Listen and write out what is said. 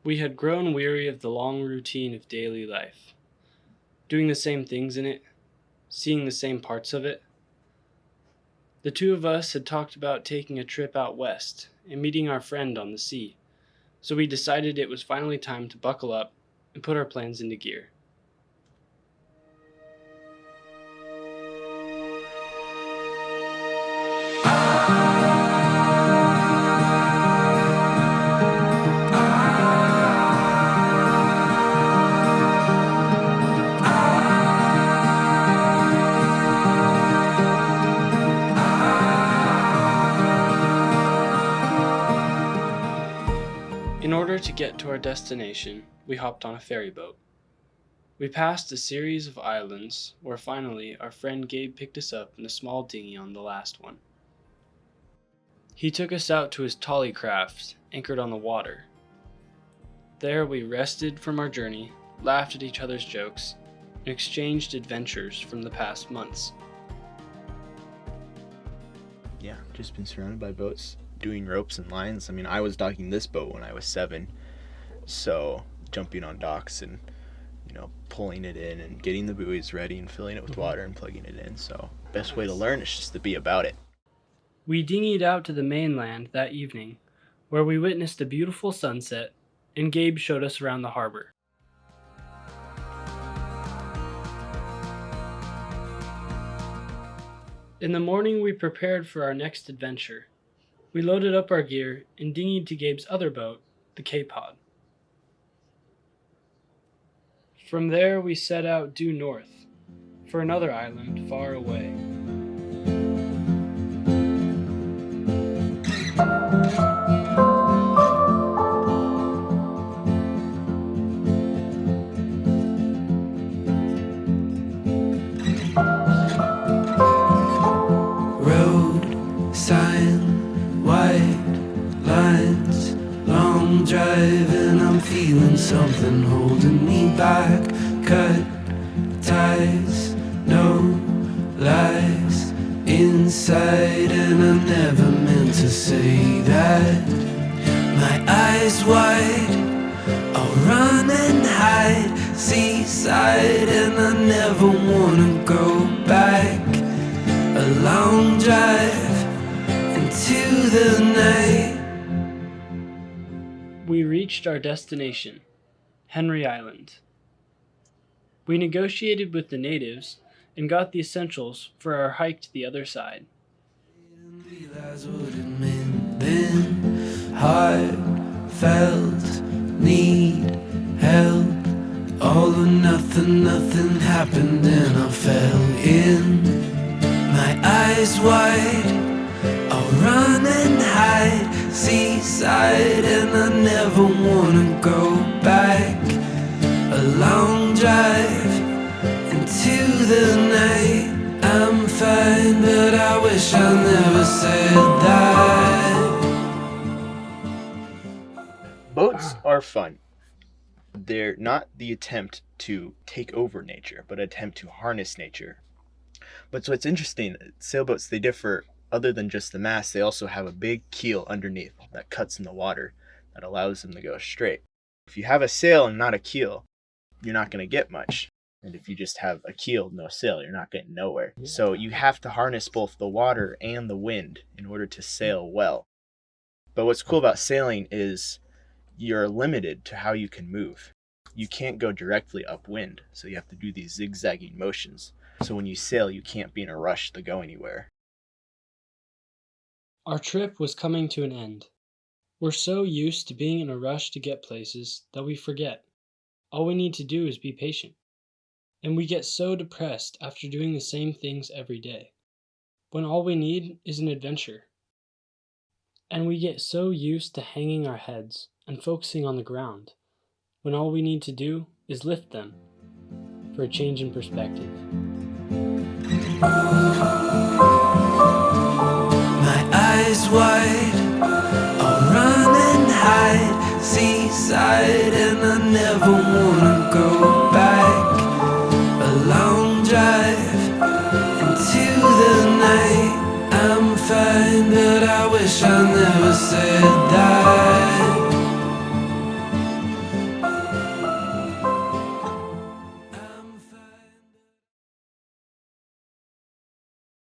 We had grown weary of the long routine of daily life, doing the same things in it, seeing the same parts of it. The two of us had talked about taking a trip out west and meeting our friend on the sea, so we decided it was finally time to buckle up and put our plans into gear. In order to get to our destination, we hopped on a ferry boat. We passed a series of islands where finally our friend Gabe picked us up in a small dinghy on the last one. He took us out to his tolly craft anchored on the water. There we rested from our journey, laughed at each other's jokes, and exchanged adventures from the past months. Yeah, just been surrounded by boats, doing ropes and lines. I mean, I was docking this boat when I was 7, so jumping on docks and, pulling it in and getting the buoys ready and filling it with water and plugging it in. So best way to learn is just to be about it. We dinghied out to the mainland that evening, where we witnessed a beautiful sunset, and Gabe showed us around the harbor. In the morning, we prepared for our next adventure. We loaded up our gear and dinghied to Gabe's other boat, the K-Pod. From there, we set out due north, for another island far away. Road, sign, white lines, long drive and I'm feeling something holding me back. Cut ties, no lies inside, and I never meant to say that. My eyes wide, I'll run and hide, seaside, and I never wanna go back. A long drive into the night. We reached our destination, Henry Island. We negotiated with the natives and got the essentials for our hike to the other side. Realize what it meant then. Heartfelt, need help. All or nothing, nothing happened and I fell in. My eyes wide, I'll run and hide, seaside, and I never wanna go back. A long drive into the night. I'm fine, but I wish I never said that. Boats are fun. They're not the attempt to take over nature, but attempt to harness nature. But so it's interesting, sailboats, they differ. Other than just the mast, they also have a big keel underneath that cuts in the water that allows them to go straight. If you have a sail and not a keel, you're not going to get much. And if you just have a keel, no sail, you're not getting nowhere. So you have to harness both the water and the wind in order to sail well. But what's cool about sailing is you're limited to how you can move. You can't go directly upwind, so you have to do these zigzagging motions. So when you sail, you can't be in a rush to go anywhere. Our trip was coming to an end. We're so used to being in a rush to get places that we forget. All we need to do is be patient. And we get so depressed after doing the same things every day, when all we need is an adventure. And we get so used to hanging our heads and focusing on the ground, when all we need to do is lift them for a change in perspective. My eyes wide, I'll run and hide, seaside, and I never wanna go back. A long drive into the night. I'm fine, but I wish I never said